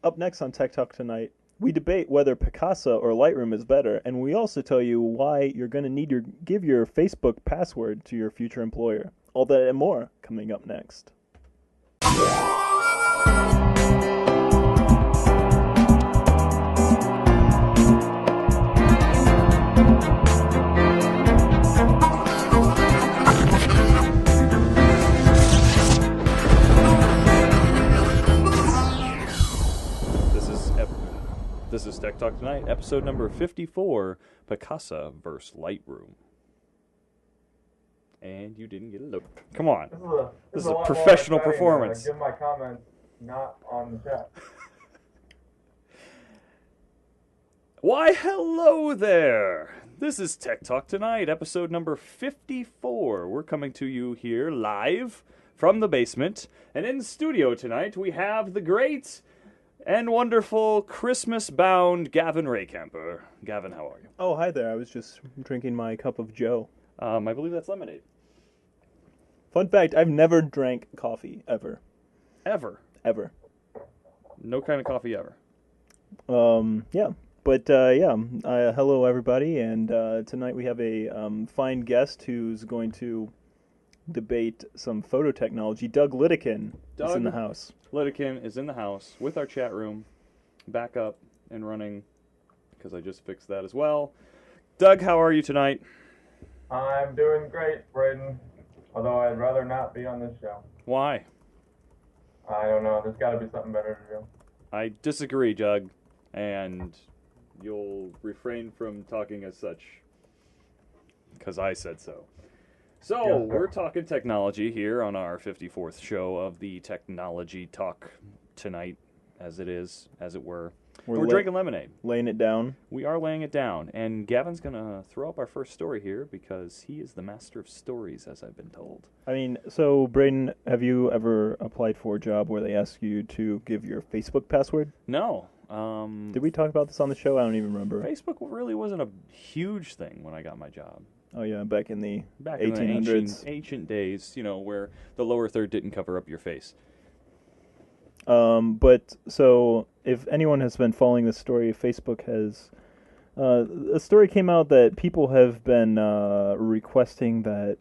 Up next on Tech Talk tonight, we debate whether Picasa or Lightroom is better, and we also tell you why you're going to need to give your Facebook password to your future employer. All that and more coming up next. This is Tech Talk Tonight, episode number 54, Picasa vs. Lightroom. And you didn't get a look. Come on. This is a professional performance. Give my comments not on the chat. Why, hello there. This is Tech Talk Tonight, episode number 54. We're coming to you here live from the basement. And in the studio tonight, we have the great and wonderful Christmas-bound Gavin Rehkemper. Gavin, how are you? Oh, hi there. I was just drinking my cup of Joe. I believe that's lemonade. Fun fact, I've never drank coffee, ever. Ever? Ever. No kind of coffee ever. Yeah. But, hello, everybody, and tonight we have a fine guest who's going to debate some photo technology. Doug Lydikin is in the house. Lydikin is in the house with our chat room back up and running, because I just fixed that as well. Doug, how are you tonight? I'm doing great, Braden. Although I'd rather not be on this show. Why? I don't know. There's got to be something better to do. I disagree, Doug, and you'll refrain from talking as such, because I said so. So, Yes, we're talking technology here on our 54th show of the Technology Talk Tonight, as it were. We're drinking lemonade. Laying it down. We are laying it down, and Gavin's going to throw up our first story here because he is the master of stories, as I've been told. I mean, so, Braden, have you ever applied for a job where they ask you to give your Facebook password? No. Did we talk about this on the show? I don't even remember. Facebook really wasn't a huge thing when I got my job. Oh, yeah, back in the Back 1800s. in the ancient days, where the lower third didn't cover up your face. But, so, if anyone has been following this story, Facebook has... a story came out that people have been requesting that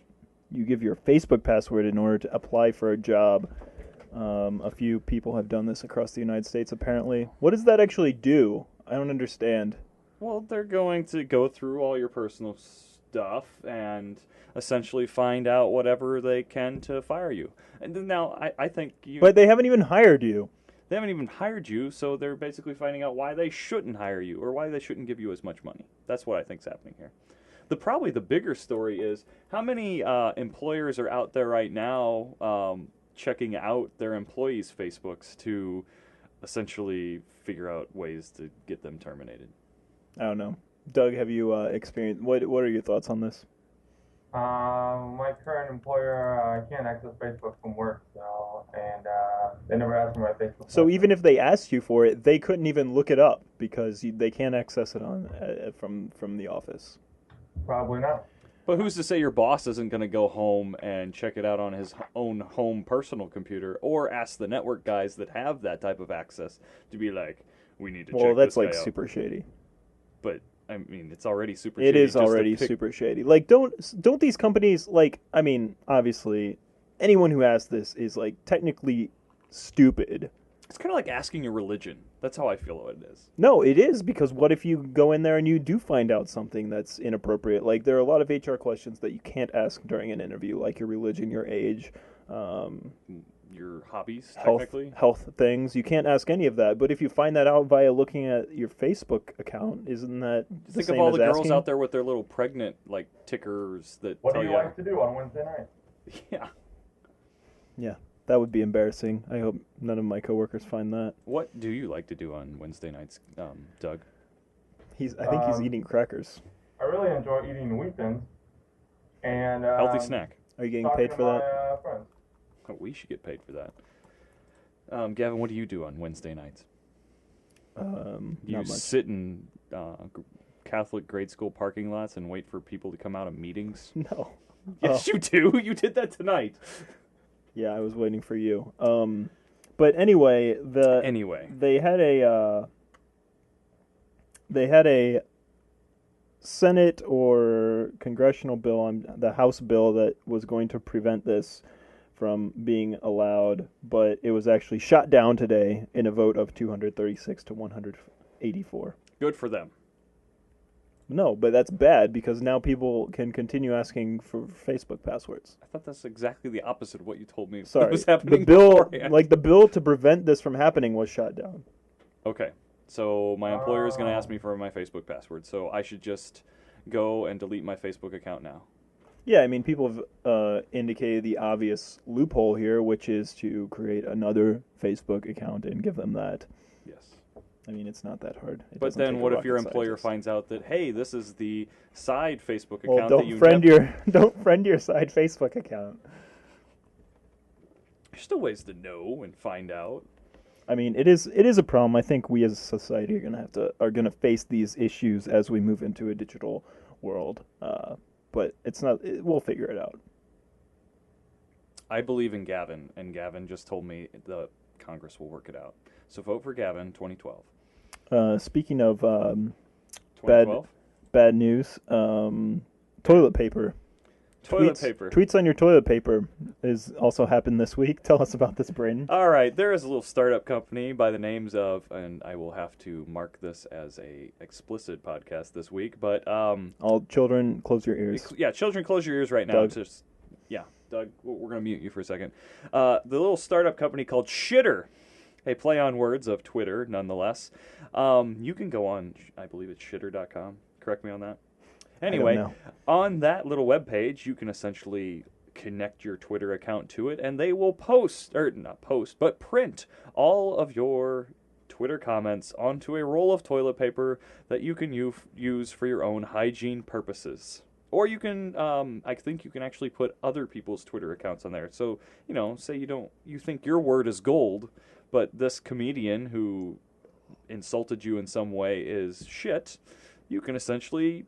you give your Facebook password in order to apply for a job. A few people have done this across the United States, apparently. What does that actually do? I don't understand. Well, they're going to go through all your personal stuff and essentially find out whatever they can to fire you. And then now, I think you... But they haven't even hired you. They haven't even hired you, so they're basically finding out why they shouldn't hire you or why they shouldn't give you as much money. That's what I think's happening here. Probably the bigger story is how many employers are out there right now checking out their employees' Facebooks to essentially figure out ways to get them terminated. I don't know. Doug, have you experienced... What are your thoughts on this? My current employer can't access Facebook from work, and they never asked me my Facebook. So even if they asked you for it, they couldn't even look it up because they can't access it on from the office. Probably not. But who's to say your boss isn't going to go home and check it out on his own home personal computer, or ask the network guys that have that type of access to be like, we need to check this guy out. Well, that's like super shady. But I mean, it's already super shady. It is already super shady. Like, don't these companies, like, I mean, obviously, anyone who asks this is, like, technically stupid. It's kind of like asking your religion. That's how I feel it is. No, it is, because what if you go in there and you do find out something that's inappropriate? Like, there are a lot of HR questions that you can't ask during an interview, like your religion, your age, your hobbies, technically. Health things. You can't ask any of that. But if you find that out via looking at your Facebook account, isn't that the Think same of all as the girls asking? out there with their little pregnant, like, tickers that What tell do you like to do on Wednesday night? Yeah. Yeah, that would be embarrassing. I hope none of my coworkers find that. What do you like to do on Wednesday nights, Doug? I think he's eating crackers. I really enjoy eating weekends. And Healthy snack. Are you getting paid for that? My, friends. Oh, we should get paid for that. Gavin, what do you do on Wednesday nights? You Not much. sit in Catholic grade school parking lots and wait for people to come out of meetings? No. Yes, you do. You did that tonight. Yeah, I was waiting for you. But anyway, they had a Senate or congressional bill on the House bill that was going to prevent this from being allowed, but it was actually shot down today in a vote of 236 to 184. Good for them. No, but that's bad because now people can continue asking for Facebook passwords. I thought that's exactly the opposite of what you told me. Sorry, was happening the bill, beforehand. the bill to prevent this from happening was shot down. Okay, so my employer is going to ask me for my Facebook password, so I should just go and delete my Facebook account now. Yeah, I mean, people have indicated the obvious loophole here, which is to create another Facebook account and give them that. Yes. I mean, it's not that hard. But then what if your employer finds out that, hey, this is the side Facebook account well, that you don't friend your side Facebook account. There's still ways to know and find out. I mean, it is a problem. I think we as a society are gonna face these issues as we move into a digital world. But it's not. We'll figure it out. I believe in Gavin, and Gavin just told me the Congress will work it out. So vote for Gavin, 2012. Speaking of 2012? bad news, toilet paper. Paper. Tweets on your toilet paper is also happened this week. Tell us about this, Braden. All right, there is a little startup company by the names of, and I will have to mark this as a explicit podcast this week, but all children, close your ears. Yeah, children, close your ears right now. Doug. Just, yeah, Doug, we're gonna mute you for a second. The little startup company called Shitter, a play on words of Twitter, nonetheless. You can go on, I believe it's shitter.com. Correct me on that. Anyway, on that little webpage, you can essentially connect your Twitter account to it, and they will print all of your Twitter comments onto a roll of toilet paper that you can use for your own hygiene purposes. Or you can, I think you can actually put other people's Twitter accounts on there. So, say you think your word is gold, but this comedian who insulted you in some way is shit, you can essentially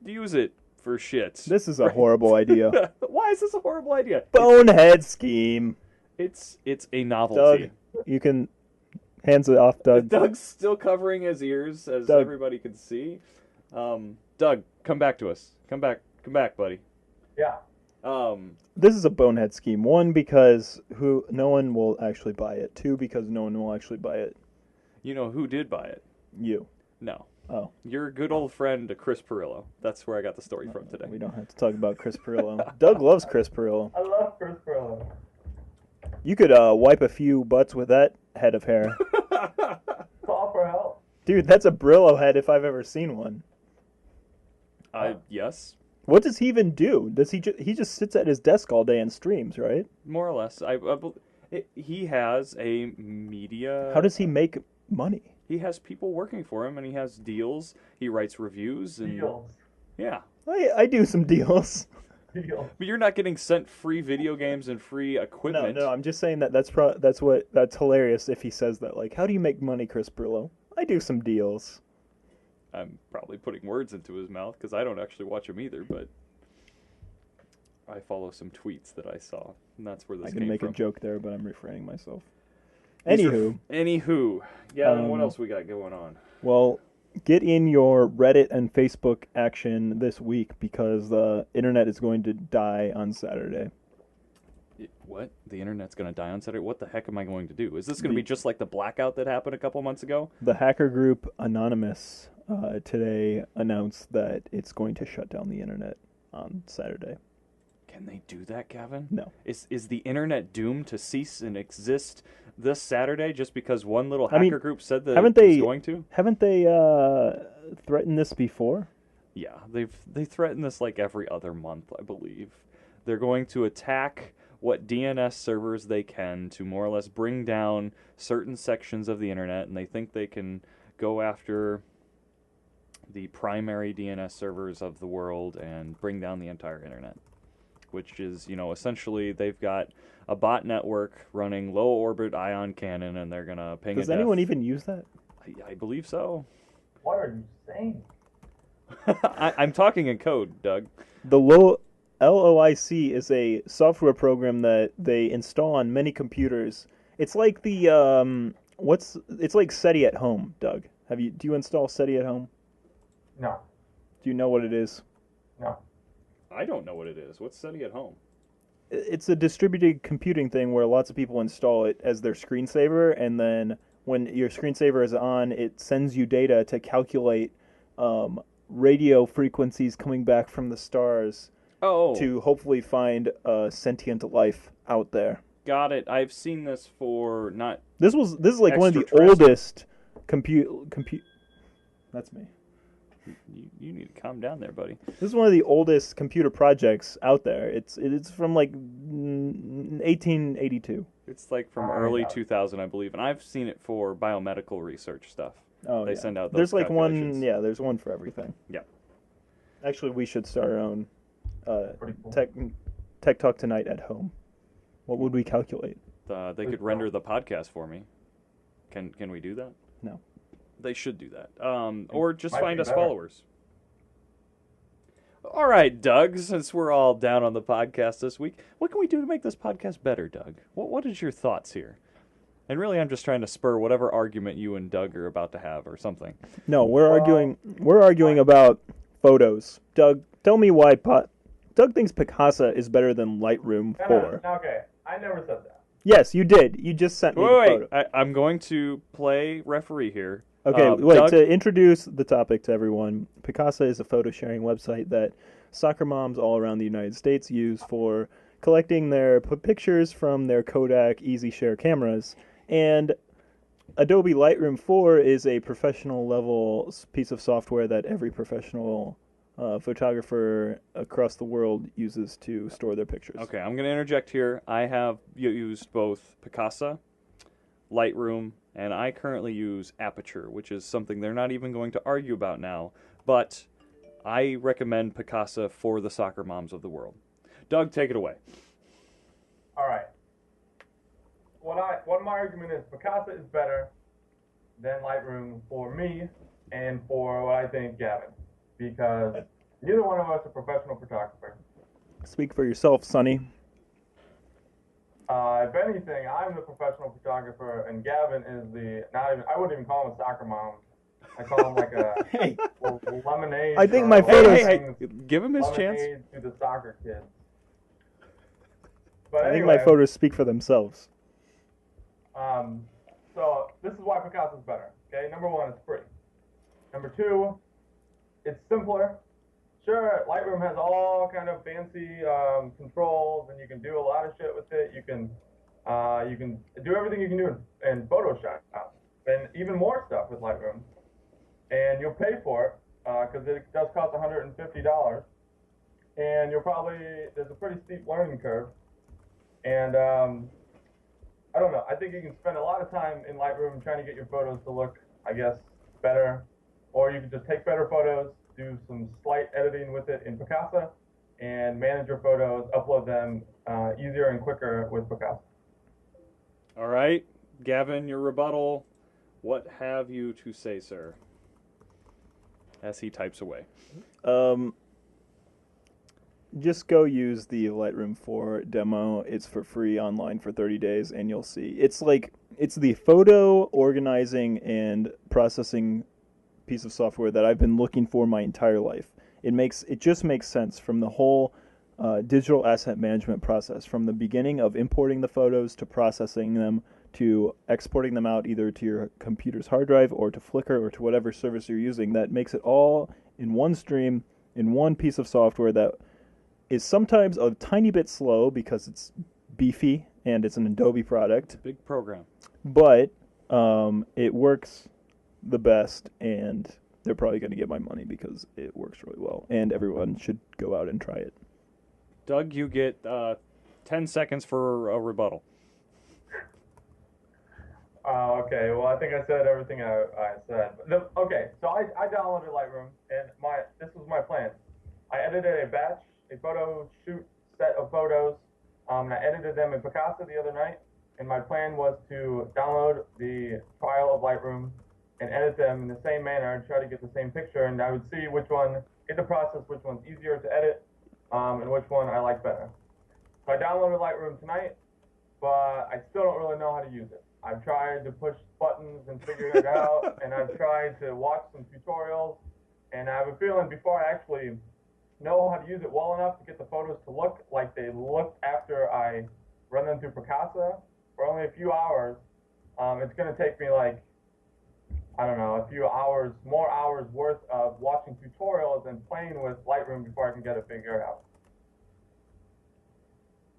use it for shit. This is a horrible idea. Why is this a horrible idea? Bonehead scheme. It's a novelty. Doug, you can hands it off, Doug. Doug's still covering his ears, as Doug. everybody can see. Doug, come back to us. Come back, buddy. Yeah. This is a bonehead scheme. One, because no one will actually buy it. Two, because no one will actually buy it. You know who did buy it? You. No. Oh. Your good old friend, Chris Perillo. That's where I got the story from today. We don't have to talk about Chris Perillo. Doug loves Chris Perillo. I love Chris Perillo. You could wipe a few butts with that head of hair. Call for help. Dude, that's a Brillo head if I've ever seen one. Yes. What does he even do? Does he just sits at his desk all day and streams, right? More or less. He has a media... How does he make money? He has people working for him, and he has deals. He writes reviews. And Deals. Yeah. I do some deals. Deals. But you're not getting sent free video games and free equipment. No, I'm just saying that's hilarious if he says that. Like, how do you make money, Chris Brillo? I do some deals. I'm probably putting words into his mouth because I don't actually watch him either, but I follow some tweets that I saw, and that's where this came from. I can make a joke there, but I'm refraining myself. Anywho. Yeah, and what else we got going on? Well, get in your Reddit and Facebook action this week because the internet is going to die on Saturday. What? The internet's going to die on Saturday? What the heck am I going to do? Is this going to be just like the blackout that happened a couple months ago? The hacker group Anonymous today announced that it's going to shut down the internet on Saturday. Can they do that, Gavin? No. Is the internet doomed to cease and exist this Saturday just because one little hacker group said that it was going to? Haven't they threatened this before? Yeah, they threaten this like every other month, I believe. They're going to attack what DNS servers they can to more or less bring down certain sections of the internet, and they think they can go after the primary DNS servers of the world and bring down the entire internet. Which is, essentially they've got a bot network running low orbit ion cannon, and they're gonna ping. Does anyone even use that? I believe so. What are you saying? I'm talking in code, Doug. The LOIC is a software program that they install on many computers, It's like the it's like SETI at home, Doug. Do you install SETI at home? No. Do you know what it is? No. I don't know what it is. What's SETI at home? It's a distributed computing thing where lots of people install it as their screensaver, and then when your screensaver is on, it sends you data to calculate radio frequencies coming back from the stars to hopefully find sentient life out there. Got it. I've seen this for not. This is like one of the Extraterrestrial. oldest compute. That's me. You need to calm down there, buddy. This is one of the oldest computer projects out there. It's from like 1882. It's like from early 2000, I believe, and I've seen it for biomedical research stuff. Oh, They yeah. send out those There's like one. calculations. Yeah, there's one for everything. Yeah. Actually, we should start our own Pretty cool. tech talk tonight at home. What would we calculate? They could render the podcast for me. Can we do that? No. They should do that. Or just Might find be us better. followers. All right, Doug, since we're all down on the podcast this week, what can we do to make this podcast better, Doug? What is your thoughts here? And really, I'm just trying to spur whatever argument you and Doug are about to have or something. No, we're arguing about photos. Doug, tell me why Doug thinks Picasa is better than Lightroom 4. No, okay, I never said that. Yes, you did. You just sent me the Wait, photo. I'm going to play referee here. Okay, wait, Doug, to introduce the topic to everyone, Picasa is a photo sharing website that soccer moms all around the United States use for collecting their pictures from their Kodak EasyShare cameras. And Adobe Lightroom 4 is a professional level piece of software that every professional photographer across the world uses to store their pictures. Okay, I'm going to interject here. I have used both Picasa, Lightroom, and I currently use Aperture, which is something they're not even going to argue about now. But I recommend Picasa for the soccer moms of the world. Doug, take it away. All right. What my argument is, Picasa is better than Lightroom for me and for what I think Gavin, because neither one of us are professional photographers. Speak for yourself, Sonny. If anything, I'm the professional photographer, and Gavin is I wouldn't even call him a soccer mom. I call him like a Hey. lemonade. I think or my photos- Hey, give him his chance. lemonade to the soccer kids. But I think anyway, my photos speak for themselves. So this is why Picasa is better. Okay, number one, it's free. Number two, it's simpler. Sure, Lightroom has all kind of fancy controls, and you can do a lot of shit with it. You can do everything you can do in Photoshop, and even more stuff with Lightroom. And you'll pay for it because it does cost $150, and there's a pretty steep learning curve. And I don't know. I think you can spend a lot of time in Lightroom trying to get your photos to look, I guess, better, or you can just take better photos, do some slight editing with it in Picasa, and manage your photos, upload them easier and quicker with Picasa. All right, Gavin, your rebuttal. What have you to say, sir? As he types away. Just go use the Lightroom 4 demo. It's for free online for 30 days, and you'll see. It's the photo organizing and processing piece of software that I've been looking for my entire life. It just makes sense from the whole digital asset management process, from the beginning of importing the photos to processing them to exporting them out either to your computer's hard drive or to Flickr or to whatever service you're using. That makes it all in one stream, in one piece of software that is sometimes a tiny bit slow because it's beefy and it's an Adobe product, Big program. but it works the best, and they're probably going to get my money because it works really well, and everyone should go out and try it. Doug, you get 10 seconds for a rebuttal. Okay, well, I think I said everything I said. Okay, so I downloaded Lightroom, and this was my plan. I edited a photo shoot set of photos, and I edited them in Picasa the other night, and my plan was to download the file of Lightroom and edit them in the same manner and try to get the same picture, and I would see get the process, which one's easier to edit, and which one I like better. So I downloaded Lightroom tonight, but I still don't really know how to use it. I've tried to push buttons and figure it out, and I've tried to watch some tutorials, and I have a feeling before I actually know how to use it well enough to get the photos to look like they looked after I run them through Picasa for only a few hours, it's going to take me like, I don't know, a few hours, more hours worth of watching tutorials and playing with Lightroom before I can get it figured out.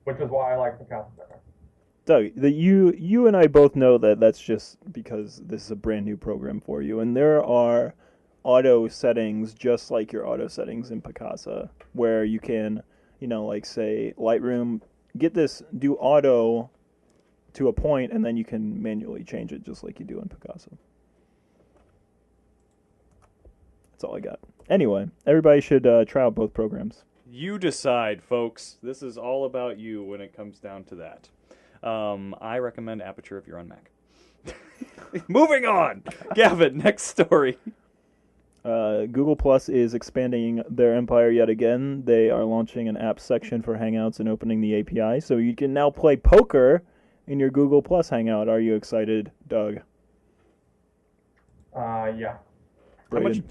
Which is why I like Picasa better. Doug, you and I both know that that's just because this is a brand new program for you, and there are auto settings just like your auto settings in Picasa, where you can, like say Lightroom, get this, do auto to a point, and then you can manually change it just like you do in Picasa. That's all I got. Anyway, everybody should try out both programs. You decide, folks. This is all about you when it comes down to that. I recommend Aperture if you're on Mac. Moving on! Gavin, next story. Google Plus is expanding their empire yet again. They are launching an app section for Hangouts and opening the API, so you can now play poker in your Google Plus Hangout. Are you excited, Doug? Yeah.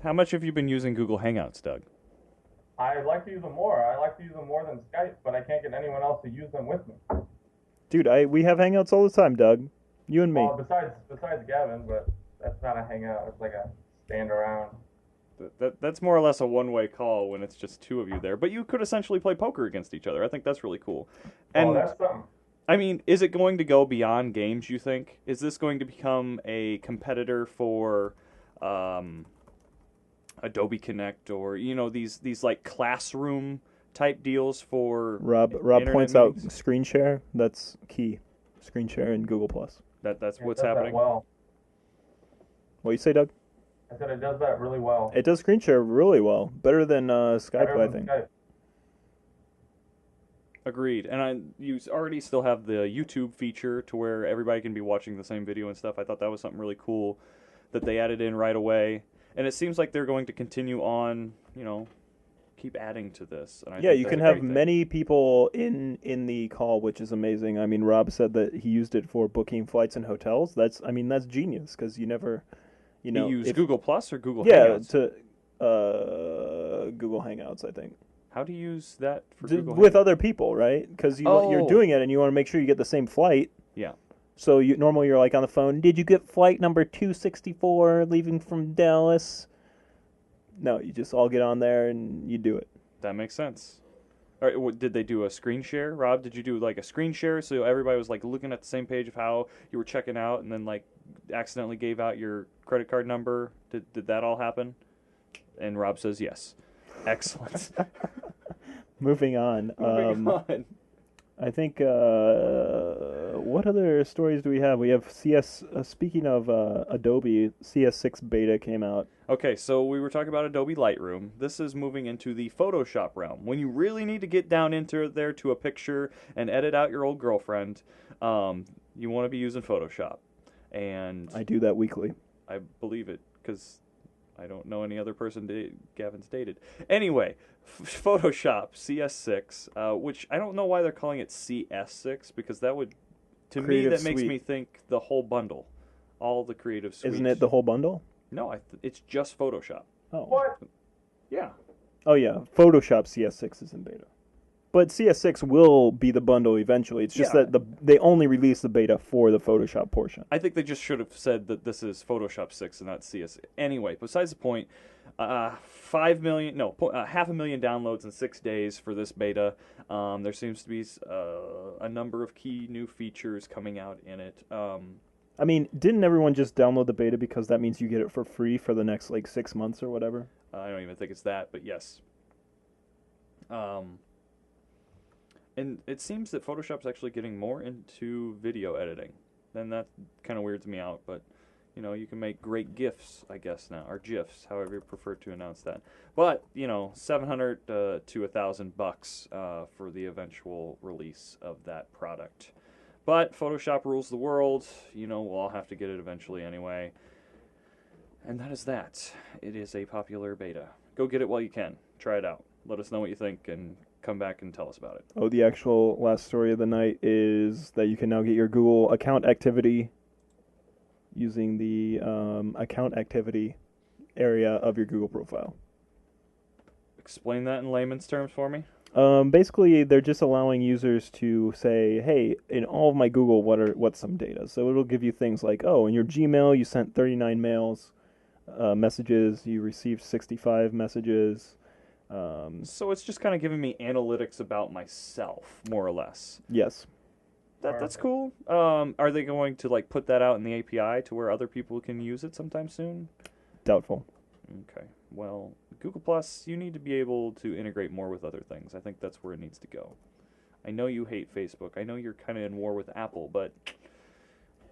How much have you been using Google Hangouts, Doug? I like to use them more. I like to use them more than Skype, but I can't get anyone else to use them with me. Dude, we have Hangouts all the time, Doug. You and me. Well, besides Gavin, but that's not a hangout. It's like a stand around. That's more or less a one-way call when it's just two of you there. But you could essentially play poker against each other. I think that's really cool. And, that's something. I mean, is it going to go beyond games, you think? Is this going to become a competitor for Adobe Connect or, these like classroom type deals for Rob points out screen share. That's key. Screen share in Google Plus. That's what's happening. Well, What you say, Doug? I said it does that really well. It does screen share really well. Better than Skype, I think. Skype. Agreed. And you already still have the YouTube feature to where everybody can be watching the same video and stuff. I thought that was something really cool that they added in right away. And it seems like they're going to continue on, keep adding to this. And I think you can have many people in the call, which is amazing. I mean, Rob said that he used it for booking flights and hotels. That's genius because you never, you use Google Plus or Google Hangouts? To Google Hangouts, I think. How do you use that for Google with Hangouts? other people, right? Because you're doing it and you want to make sure you get the same flight. Yeah. So normally you're like on the phone, did you get flight number 264 leaving from Dallas? No, you just all get on there and you do it. That makes sense. All right, did they do a screen share? Rob, did you do like a screen share so everybody was like looking at the same page of how you were checking out and then like accidentally gave out your credit card number? Did that all happen? And Rob says yes. Excellent. Moving on. Moving on. I think, what other stories do we have? We have speaking of Adobe, CS6 beta came out. Okay, so we were talking about Adobe Lightroom. This is moving into the Photoshop realm. When you really need to get down into there to a picture and edit out your old girlfriend, you want to be using Photoshop. And I do that weekly. I believe it, because I don't know any other person Gavin's dated. Anyway, Photoshop CS6, which I don't know why they're calling it CS6, because that would, to me, that makes me think the whole bundle, all the creative suite. Isn't it the whole bundle? No, it's just Photoshop. Oh. What? Yeah. Oh yeah, Photoshop CS6 is in beta. But CS6 will be the bundle eventually. It's just that they only released the beta for the Photoshop portion. I think they just should have said that this is Photoshop 6 and not CS. Anyway, besides the point, 500,000 downloads in 6 days for this beta. There seems to be a number of key new features coming out in it. I mean, didn't everyone just download the beta because that means you get it for free for the next 6 months or whatever? I don't even think it's that, but yes. And it seems that Photoshop's actually getting more into video editing. Then that kind of weirds me out, but you can make great GIFs, I guess now, or GIFs, however you prefer to announce that. But $700 to $1,000 for the eventual release of that product. But Photoshop rules the world. We'll all have to get it eventually anyway. And that is that. It is a popular beta. Go get it while you can. Try it out. Let us know what you think and come back and tell us about it. Oh, the actual last story of the night is that you can now get your Google account activity using the account activity area of your Google profile. Explain that in layman's terms for me. Basically, they're just allowing users to say, hey, in all of my Google, what's some data? So it'll give you things like, oh, in your Gmail, you sent 39 messages, you received 65 messages. So it's just kind of giving me analytics about myself, more or less. Yes. That's cool. Are they going to like put that out in the API to where other people can use it sometime soon? Doubtful. Okay. Well, Google Plus, you need to be able to integrate more with other things. I think that's where it needs to go. I know you hate Facebook. I know you're kind of in war with Apple, but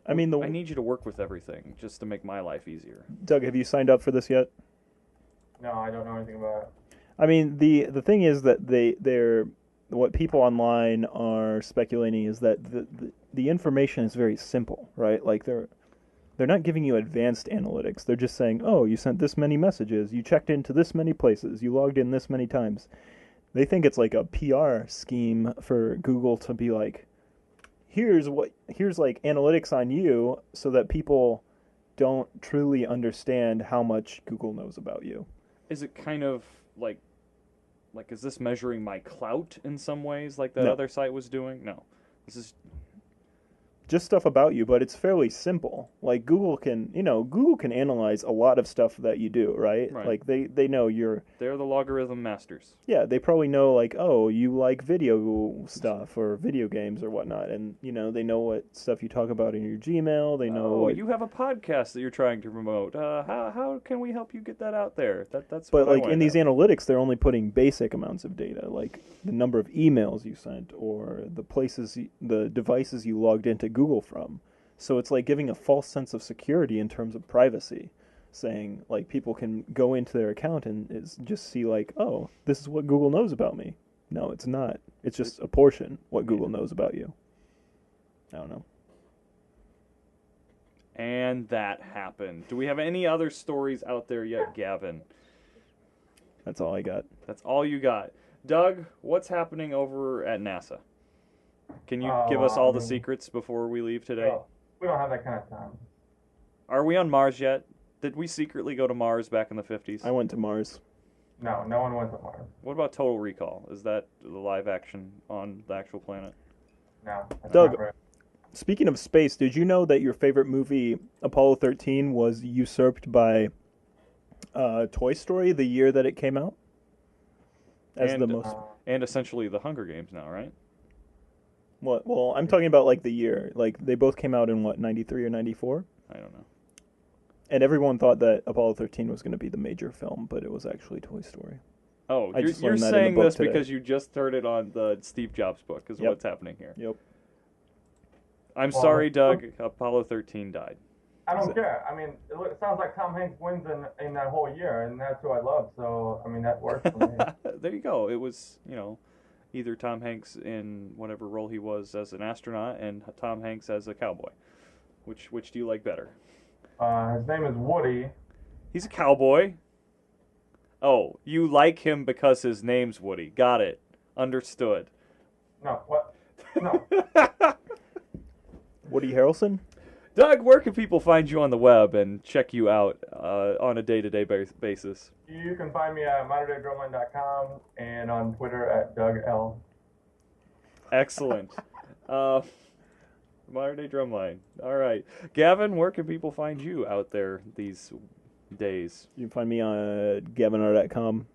I mean, I need you to work with everything just to make my life easier. Doug, have you signed up for this yet? No, I don't know anything about it. I mean, the thing is that they're what people online are speculating is that the information is very simple, right? Like they're not giving you advanced analytics. They're just saying, oh, you sent this many messages, you checked into this many places, you logged in this many times. They think it's like a PR scheme for Google to be like, here's like analytics on you, so that people don't truly understand how much Google knows about you. Is it kind of like is this measuring my clout in some ways like that No. other site was doing? No. This is Just stuff about you, but it's fairly simple. Like Google can analyze a lot of stuff that you do, right? Right. Like they know they're the logarithm masters. yeah, they probably know like, oh, you like video stuff or video games or whatnot, and they know what stuff you talk about in your Gmail. They know what you have a podcast that you're trying to promote. How can we help you get that out there? That's But what I like wanna in these know. analytics, they're only putting basic amounts of data, like the number of emails you sent or the devices you logged into Google from. So it's like giving a false sense of security in terms of privacy, saying like people can go into their account and just see like, oh, this is what Google knows about me. No, it's not. It's just a portion what Google knows about you. I don't know. And that happened. Do we have any other stories out there yet, Gavin? That's all I got. That's all you got. Doug, what's happening over at NASA? Can you give us all the secrets before we leave today? Well, we don't have that kind of time. Are we on Mars yet? Did we secretly go to Mars back in the 50s? I went to Mars. No, no one went to Mars. What about Total Recall? Is that the live action on the actual planet? No. That's Doug. not right. Speaking of space, did you know that your favorite movie, Apollo 13, was usurped by Toy Story the year that it came out? And essentially the Hunger Games now, right? What? Well, I'm talking about like the year. Like they both came out in what, 93 or 94? I don't know. And everyone thought that Apollo 13 was going to be the major film, but it was actually Toy Story. Oh, I you're just learned that in the saying book this today. because you just heard it on the Steve Jobs book is Yep. what's happening here. Yep. I'm Well, sorry, Doug. Apollo 13 died. I don't care. I mean, it sounds like Tom Hanks wins in that whole year, and that's who I love. So, I mean, that works for me. There you go. It was, either Tom Hanks in whatever role he was as an astronaut and Tom Hanks as a cowboy. Which do you like better? His name is Woody. He's a cowboy. Oh, you like him because his name's Woody. Got it. Understood. No, what? No. Woody Harrelson? Doug, where can people find you on the web and check you out on a day-to-day basis? You can find me at moderndrumline.com and on Twitter at Doug L. Excellent. Modern Day Drumline. All right. Gavin, where can people find you out there these days? You can find me on gavinr.com,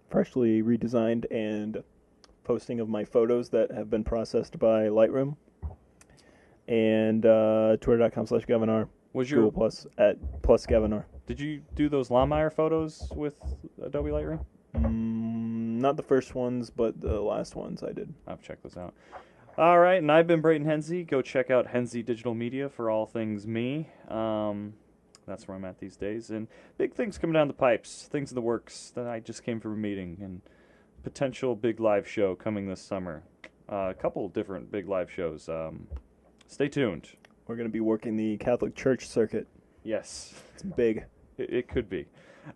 freshly redesigned and posting of my photos that have been processed by Lightroom. And twitter.com/gavinr. Was Google your Plus at +gavinr. Did you do those Longmire photos with Adobe Lightroom? Not the first ones, but the last ones I did. I'll check those out. All right, and I've been Braden Henze. Go check out Henze Digital Media for all things me. That's where I'm at these days. And big things coming down the pipes, things in the works that I just came from a meeting, and potential big live show coming this summer. A couple different big live shows. Stay tuned. We're going to be working the Catholic Church circuit. Yes. It's big. It could be.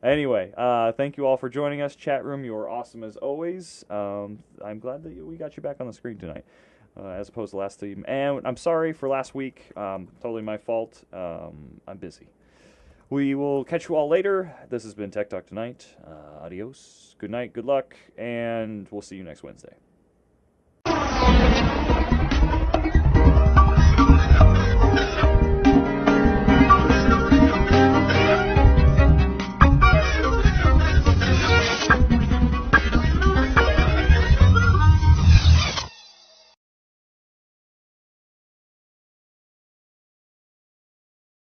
Anyway, thank you all for joining us. Chat room, you are awesome as always. I'm glad that we got you back on the screen tonight, as opposed to last team. And I'm sorry for last week. Totally my fault. I'm busy. We will catch you all later. This has been Tech Talk Tonight. Adios. Good night. Good luck. And we'll see you next Wednesday.